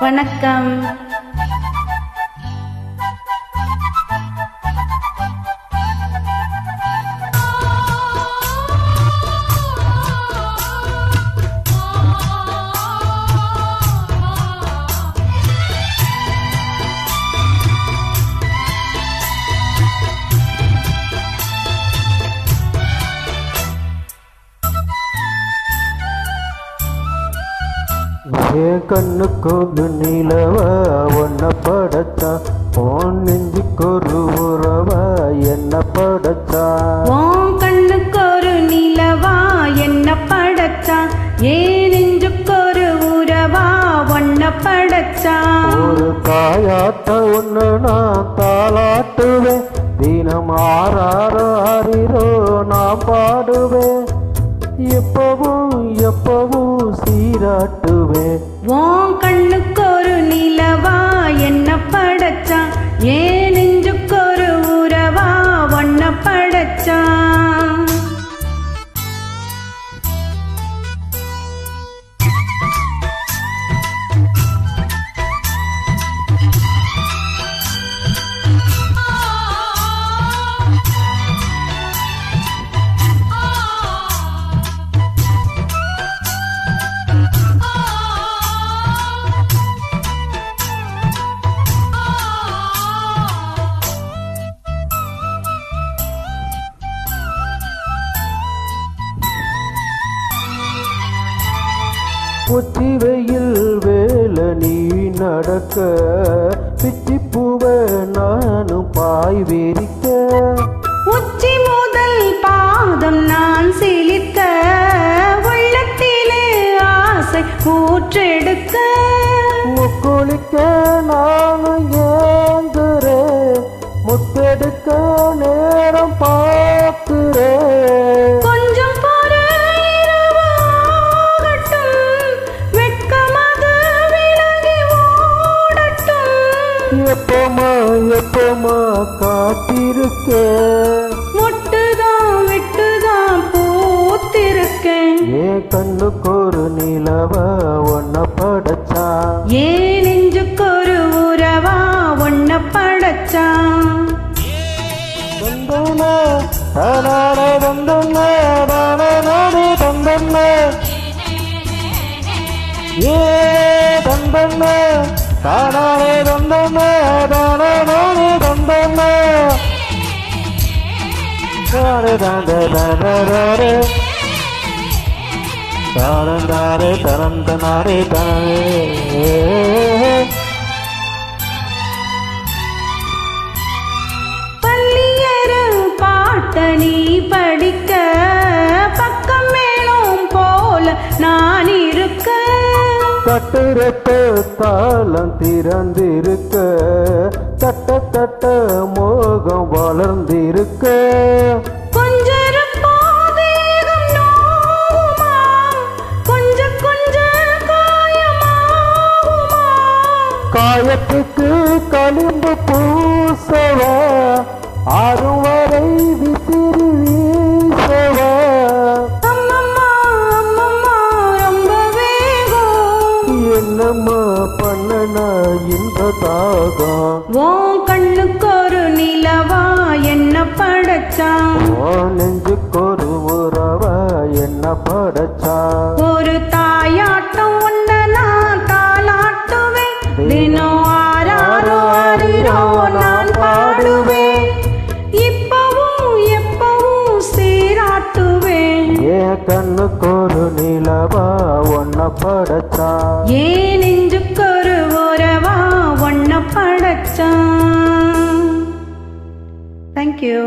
வணக்கம். என் கண்ணுக்கு நிலவா ஒன்ன படைச்சா, உன் நெஞ்சுக்கு ஒரு உறவா என்ன படைச்சா. உன் கண்ணுக்கு ஒரு நிலவா என்ன படைச்சா, ஏன் நெஞ்சுக்கு ஒரு உறவா ஒன்ன படைச்சா. ஒரு தாயாட்ட ஒன்று நான் தாளாட்டுவேன், தினம் ஆறாரோ நான் பாடுவேன், எப்பவும் எப்பவும் சீராட்டுவேன். உன் கண்ணுக்கு ஒரு நிலவா என்ன படைச்சா, ஏன் நெஞ்சுக்கு ஒரு உறவா ஒன்ன படைச்சா. உச்சி வெயில் வேலை நீ நடக்க, பிச்சி பூவை நானும் பாய் விரிக்க, உச்சி முதல் பாதம் நான் சிலிர்க்க, உள்ளத்திலே ஆசை ஊற்றெடுக்க, முக்குளிக்க நானும் ஏங்குறேன், முத்தெடுக்க நேரம் பார்க்கிறேன். கொஞ்சம் பொறு இரவாகட்டும், வெட்கமது விலகி ஓடட்டும். எப்பமா எப்பமா காத்திருக்கேன், மொட்டுதான் விட்டுதான் பூத்திருக்கேன். என் கண்ணுக்கு ஒரு நிலவா ஒன்ன படைச்சா, ஏன் நெஞ்சுக்கு ஒரு உறவா ஒன்ன படைச்சா. தந்தன தானானே தந்தன தானானே தந்தன ஏ தந்தன தானானே தந்தன தானானே தந்தன தாரே தாரே தாரந்தாரே தரந்தனாரே தானே. நீ படிக்க பக்கம் மேலும் போல நான் இருக்க, தட்டுரட்ட தாளம் திறந்திருக்க, தட்ட தட்ட மோகம் வளர்ந்திருக்க, கொஞ்சம் தேகம் நோவுமா, கொஞ்சம் கொஞ்சம் காயமாகுமா, காயத்துக்கு களிம்பு பூசவா, ஆறும் வரை விசிறி வீசவா. அம்மம்மா அம்மம்மா ரொம்ப வேகம், என்னம்மா பண்ணனா இந்த தாகம். உன் கண்ணுக்கு ஒரு நிலவா என்ன படைச்சா, உன் நெஞ்சுக்கு ஒரு உறவா என்ன படைச்சா. ஒரு தாயாட்டம் ஒன்ன நான் தாளாட்டுவேன், தினம் ஆராரோ ஆரிரோ நான் பாடுவேன், இப்பவும் எப்பவும் சீராட்டுவேன். என் கண்ணுக்கு ஒரு நிலவா ஒன்ன படைச்சா, ஏன் நெஞ்சுக்கு ஒரு உறவா ஒன்ன படைச்சா. Thank you.